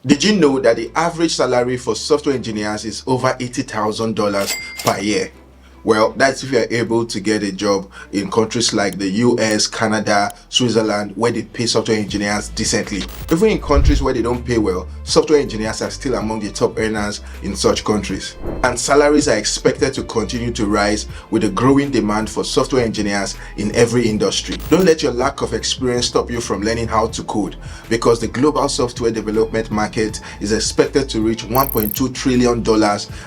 Did you know that the average salary for software engineers is over $80,000 per year? Well, that's if you are able to get a job in countries like the US, Canada, Switzerland, where they pay software engineers decently. Even in countries where they don't pay well, software engineers are still among the top earners in such countries. And salaries are expected to continue to rise with a growing demand for software engineers in every industry. Don't let your lack of experience stop you from learning how to code, because the global software development market is expected to reach $1.2 trillion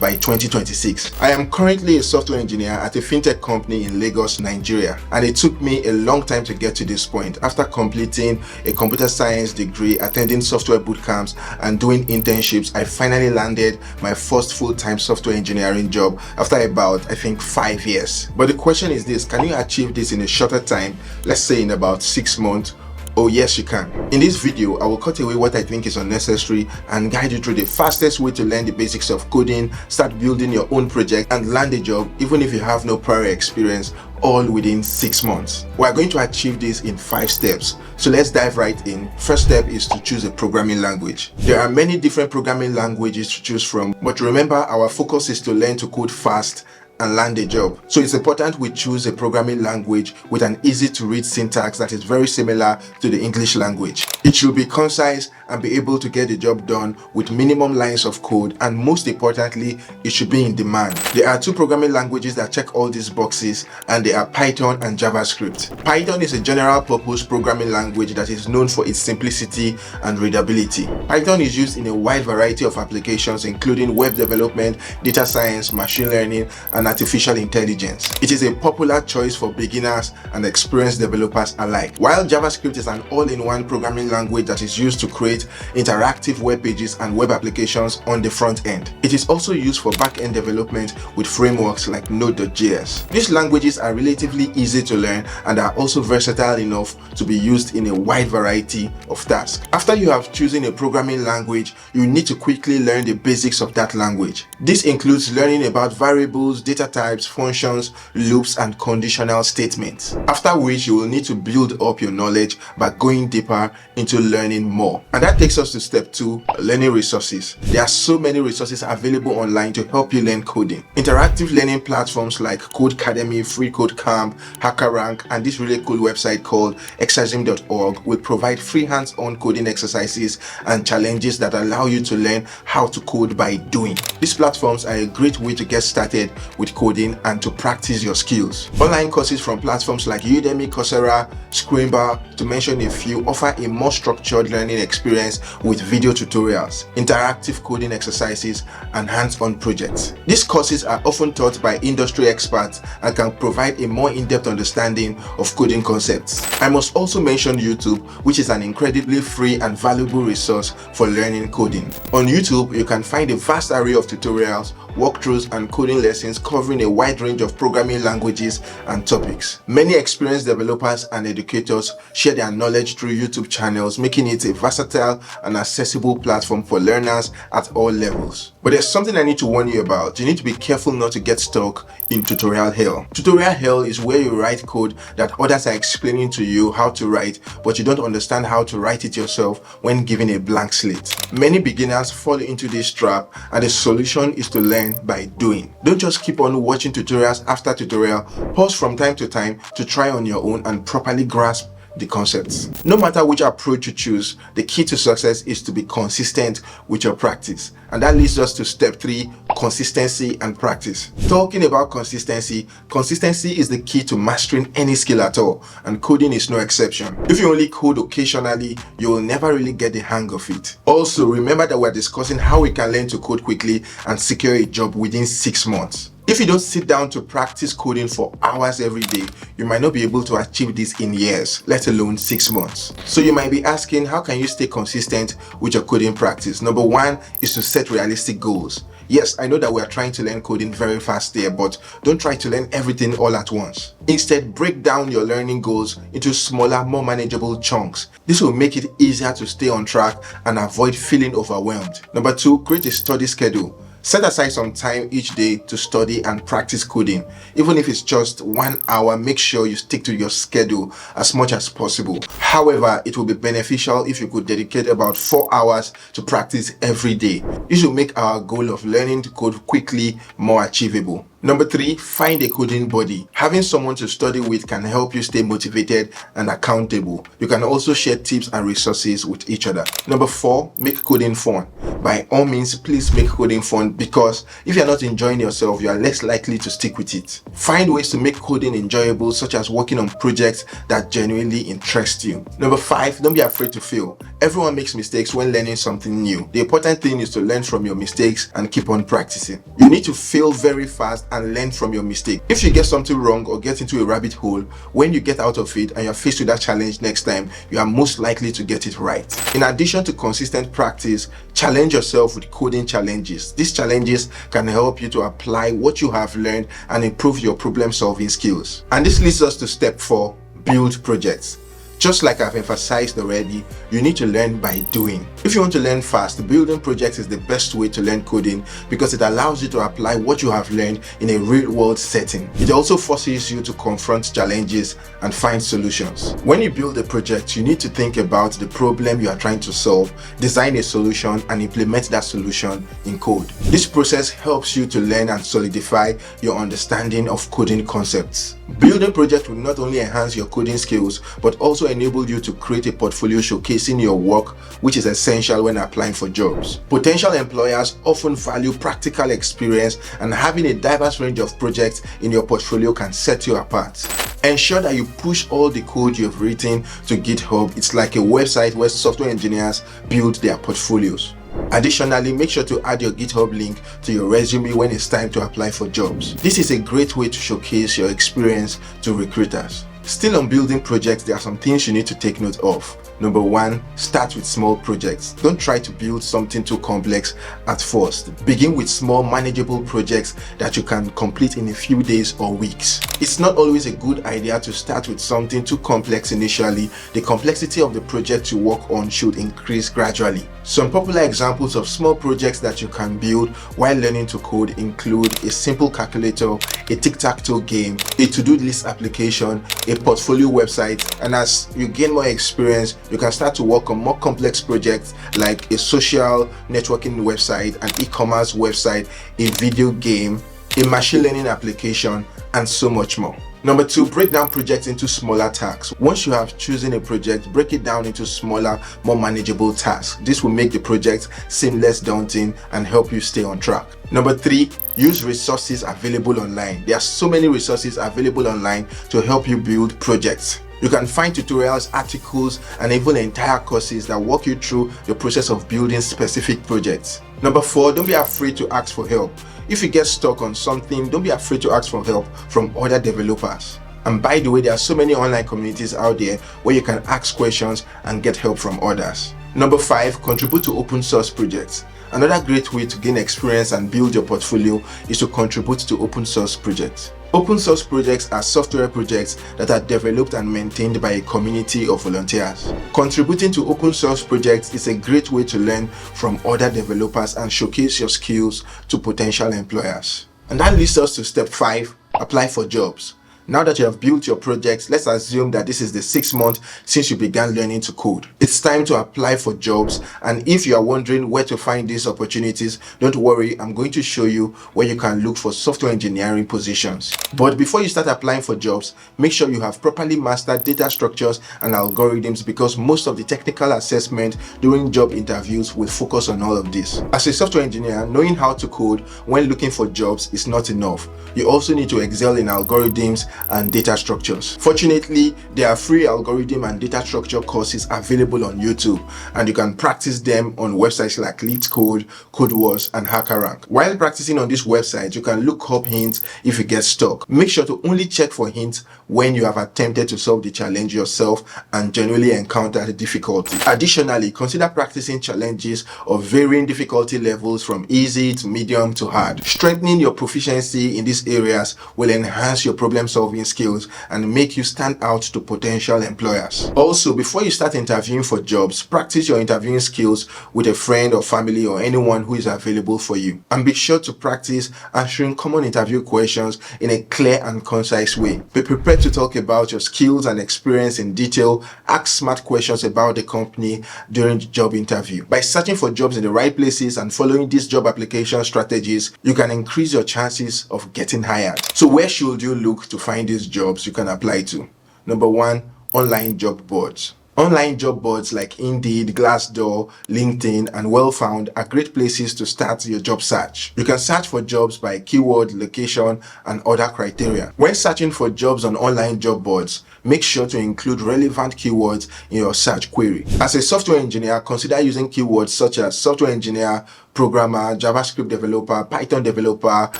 by 2026. I am currently a software engineer at a fintech company in Lagos, Nigeria, and it took me a long time to get to this point. After completing a computer science degree, attending software bootcamps, and doing internships, I finally landed my first full-time software engineering job after about, I think, 5 years. But the question is this: can you achieve this in a shorter time, let's say in about 6 months? Oh yes, you can. In this video, I will cut away what I think is unnecessary and guide you through the fastest way to learn the basics of coding, start building your own project, and land a job even if you have no prior experience, all within 6 months. We are going to achieve this in 5 steps. So let's dive right in. First step is to choose a programming language. There are many different programming languages to choose from, but remember, our focus is to learn to code fast and land a job. So it's important we choose a programming language with an easy to read syntax that is very similar to the English language. It should be concise and be able to get the job done with minimum lines of code, and most importantly, it should be in demand. There are 2 programming languages that check all these boxes, and they are Python and JavaScript. Python is a general purpose programming language that is known for its simplicity and readability. Python is used in a wide variety of applications, including web development, data science, machine learning, and artificial intelligence. It is a popular choice for beginners and experienced developers alike, while JavaScript is an all-in-one programming language that is used to create interactive web pages and web applications on the front end. It is also used for back-end development with frameworks like Node.js. These languages are relatively easy to learn and are also versatile enough to be used in a wide variety of tasks. After you have chosen a programming language, you need to quickly learn the basics of that language. This includes learning about variables, data types, functions, loops, and conditional statements. After which, you will need to build up your knowledge by going deeper into learning more. And that takes us to step 2, learning resources. There are so many resources available online to help you learn coding. Interactive learning platforms like Codecademy, Free Code Camp, HackerRank, and this really cool website called acing.org will provide free hands-on coding exercises and challenges that allow you to learn how to code by doing. These platforms are a great way to get started with coding and to practice your skills. Online courses from platforms like Udemy, Coursera, Scrimba, to mention a few, offer a more structured learning experience with video tutorials, interactive coding exercises, and hands-on projects. These courses are often taught by industry experts and can provide a more in-depth understanding of coding concepts. I must also mention YouTube, which is an incredibly free and valuable resource for learning coding. On YouTube, you can find a vast array of tutorials, walkthroughs, and coding lessons covering a wide range of programming languages and topics. Many experienced developers and educators share their knowledge through YouTube channels, making it a versatile and accessible platform for learners at all levels. But there's something I need to warn you about. You need to be careful not to get stuck in tutorial hell. Tutorial hell is where you write code that others are explaining to you how to write, but you don't understand how to write it yourself when given a blank slate. Many beginners fall into this trap, and the solution is to learn by doing. Don't just keep on watching tutorials after tutorial. Pause from time to time to try on your own and properly grasp the concepts. No matter which approach you choose, the key to success is to be consistent with your practice. And that leads us to step 3, consistency and practice. Talking about consistency is the key to mastering any skill at all, and coding is no exception. If you only code occasionally, you will never really get the hang of it. Also, remember that we're discussing how we can learn to code quickly and secure a job within 6 months. If you don't sit down to practice coding for hours every day, you might not be able to achieve this in years, let alone 6 months. So you might be asking, how can you stay consistent with your coding practice? Number 1 is to set realistic goals. Yes, I know that we are trying to learn coding very fast here, but don't try to learn everything all at once. Instead, break down your learning goals into smaller, more manageable chunks. This will make it easier to stay on track and avoid feeling overwhelmed. Number 2, create a study schedule. Set aside some time each day to study and practice coding. Even if it's just 1 hour, make sure you stick to your schedule as much as possible. However, it will be beneficial if you could dedicate about 4 hours to practice every day. This will make our goal of learning to code quickly more achievable. Number 3, find a coding buddy. Having someone to study with can help you stay motivated and accountable. You can also share tips and resources with each other. Number 4, make coding fun. By all means, please make coding fun, because if you're not enjoying yourself, you are less likely to stick with it. Find ways to make coding enjoyable, such as working on projects that genuinely interest you. Number 5, don't be afraid to fail. Everyone makes mistakes when learning something new. The important thing is to learn from your mistakes and keep on practicing. You need to fail very fast and learn from your mistake. If you get something wrong or get into a rabbit hole, when you get out of it and you're faced with that challenge next time, you are most likely to get it right. In addition to consistent practice, challenge yourself with coding challenges. These challenges can help you to apply what you have learned and improve your problem-solving skills. And this leads us to step 4, build projects. Just like I've emphasized already, you need to learn by doing. If you want to learn fast, building projects is the best way to learn coding, because it allows you to apply what you have learned in a real-world setting. It also forces you to confront challenges and find solutions. When you build a project, you need to think about the problem you are trying to solve, design a solution, and implement that solution in code. This process helps you to learn and solidify your understanding of coding concepts. Building projects will not only enhance your coding skills, but also enable you to create a portfolio showcasing your work, which is essential when applying for jobs. Potential employers often value practical experience, and having a diverse range of projects in your portfolio can set you apart. Ensure that you push all the code you've written to GitHub. It's like a website where software engineers build their portfolios. Additionally, make sure to add your GitHub link to your resume when it's time to apply for jobs. This is a great way to showcase your experience to recruiters. Still on building projects, there are some things you need to take note of. Number 1, start with small projects. Don't try to build something too complex at first. Begin with small, manageable projects that you can complete in a few days or weeks. It's not always a good idea to start with something too complex initially. The complexity of the project you work on should increase gradually. Some popular examples of small projects that you can build while learning to code include a simple calculator, a tic-tac-toe game, a to-do list application, a portfolio website, and as you gain more experience, you can start to work on more complex projects like a social networking website, an e-commerce website, a video game, a machine learning application, and so much more. Number 2, break down projects into smaller tasks. Once you have chosen a project, break it down into smaller, more manageable tasks. This will make the project seem less daunting and help you stay on track. Number 3, use resources available online. There are so many resources available online to help you build projects. You can find tutorials, articles, and even entire courses that walk you through the process of building specific projects. Number 4, don't be afraid to ask for help. If you get stuck on something, don't be afraid to ask for help from other developers. And by the way, there are so many online communities out there where you can ask questions and get help from others. Number 5, contribute to open source projects. Another great way to gain experience and build your portfolio is to contribute to open source projects. Open source projects are software projects that are developed and maintained by a community of volunteers. Contributing to open source projects is a great way to learn from other developers and showcase your skills to potential employers. And that leads us to step 5, apply for jobs. Now that you have built your projects, let's assume that this is the 6th month since you began learning to code. It's time to apply for jobs, and if you are wondering where to find these opportunities, don't worry, I'm going to show you where you can look for software engineering positions. But before you start applying for jobs, make sure you have properly mastered data structures and algorithms, because most of the technical assessment during job interviews will focus on all of this. As a software engineer, knowing how to code when looking for jobs is not enough. You also need to excel in algorithms and data structures. Fortunately, there are free algorithm and data structure courses available on YouTube, and you can practice them on websites like LeetCode, CodeWars, and HackerRank. While practicing on these websites, you can look up hints if you get stuck. Make sure to only check for hints when you have attempted to solve the challenge yourself and genuinely encountered difficulty. Additionally, consider practicing challenges of varying difficulty levels from easy to medium to hard. Strengthening your proficiency in these areas will enhance your problem solving solving skills and make you stand out to potential employers. Also, before you start interviewing for jobs, practice your interviewing skills with a friend or family or anyone who is available for you. And be sure to practice answering common interview questions in a clear and concise way. Be prepared to talk about your skills and experience in detail. Ask smart questions about the company during the job interview. By searching for jobs in the right places and following these job application strategies, you can increase your chances of getting hired. So where should you look to find these jobs you can apply to? Number one, online job boards. Online job boards like Indeed, Glassdoor, LinkedIn, and Wellfound are great places to start your job search. You can search for jobs by keyword, location, and other criteria. When searching for jobs on online job boards, make sure to include relevant keywords in your search query. As a software engineer, consider using keywords such as software engineer, programmer, JavaScript developer, Python developer.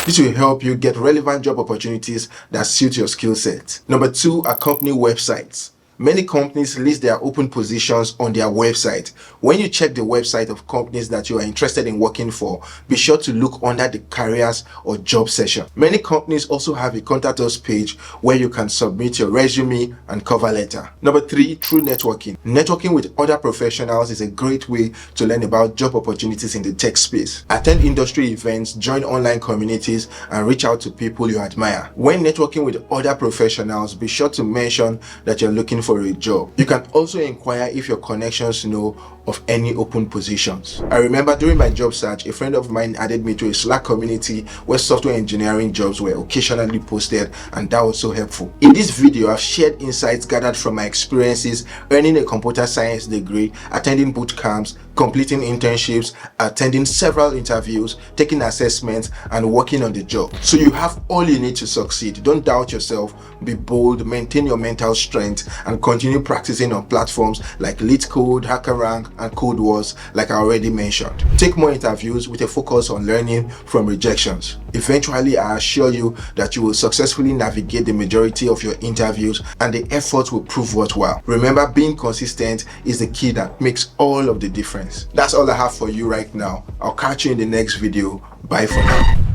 This will help you get relevant job opportunities that suit your skill set. Number two are company websites. Many companies list their open positions on their website. When you check the website of companies that you are interested in working for, be sure to look under the careers or job section. Many companies also have a contact us page where you can submit your resume and cover letter. Number three, through networking. Networking with other professionals is a great way to learn about job opportunities in the tech space. Attend industry events, join online communities, and reach out to people you admire. When networking with other professionals, be sure to mention that you're looking for a job. You can also inquire if your connections know of any open positions. I remember during my job search, a friend of mine added me to a Slack community where software engineering jobs were occasionally posted, and that was so helpful. In this video, I've shared insights gathered from my experiences earning a computer science degree, attending boot camps, completing internships, attending several interviews, taking assessments, and working on the job. So you have all you need to succeed. Don't doubt yourself, be bold, maintain your mental strength, and continue practicing on platforms like LeetCode, HackerRank, and Code Wars, like I already mentioned. Take more interviews with a focus on learning from rejections. Eventually, I assure you that you will successfully navigate the majority of your interviews and the effort will prove worthwhile. Remember, being consistent is the key that makes all of the difference. That's all I have for you right now. I'll catch you in the next video. Bye for now.